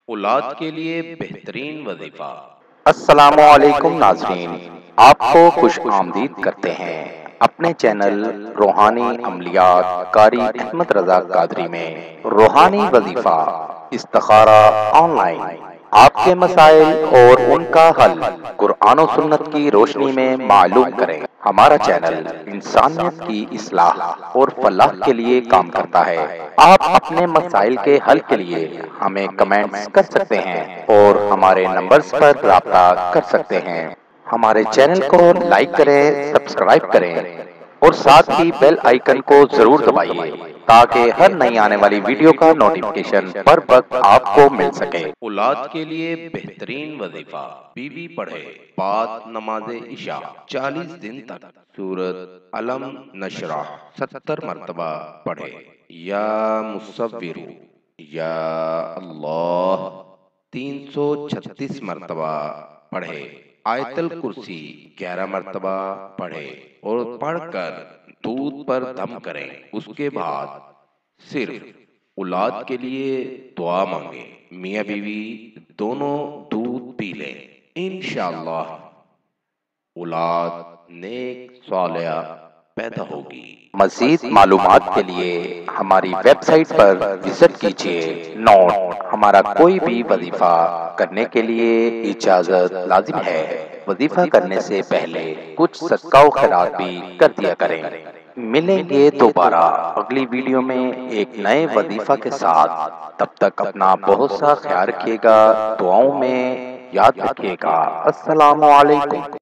اولاد کے لیے بہترین وظیفہ۔ السلام علیکم ناظرین، آپ کو خوش آمدید کرتے ہیں اپنے چینل روحانی عملیات قاری احمد رضا قادری میں۔ روحانی وظیفہ استخارہ آن لائن، آپ کے مسائل اور ان کا حل قرآن و سنت کی روشنی میں معلوم کریں۔ ہمارا چینل انسانیت کی اصلاح اور فلاح کے لیے کام کرتا ہے۔ آپ اپنے مسائل کے حل کے لیے ہمیں کمنٹس کر سکتے ہیں اور ہمارے نمبرز پر رابطہ کر سکتے ہیں۔ ہمارے چینل کو لائک کریں، سبسکرائب کریں اور ساتھ ہی بیل آئیکن کو ضرور دبائیے تاکہ ہر نئی آنے والی ویڈیو کا نوٹیفیکیشن بر وقت آپ کو مل سکے۔ اولاد کے لیے بہترین وظیفہ۔ بیوی پڑھے بعد نماز عشاء 40 دن تک سورۃ علم نشرح 70 مرتبہ پڑھے۔ یا مصور یا اللہ 336 مرتبہ پڑھے۔ آیت الکرسی 11 مرتبہ پڑھے اور پڑھ کر دودھ پر دم کریں۔ اس کے بعد صرف اولاد کے لیے دعا مانگیں۔ میاں بیوی دونوں دودھ پی لیں، انشاءاللہ اولاد نیک صالحہ پیدا ہوگی۔ مزید معلومات کے لیے ہماری ویب سائٹ پر وزٹ کیجیے۔ نوٹ: ہمارا کوئی بھی وظیفہ کرنے کے لیے اجازت لازم ہے۔ وظیفہ کرنے سے پہلے کچھ صدقہ و خیرات بھی کر دیا کریں۔ ملیں گے دوبارہ اگلی ویڈیو میں ایک نئے وظیفہ کے ساتھ۔ تب تک اپنا بہت سا خیال رکھیے گا، دعاؤں میں یاد رکھیے گا۔ السلام علیکم۔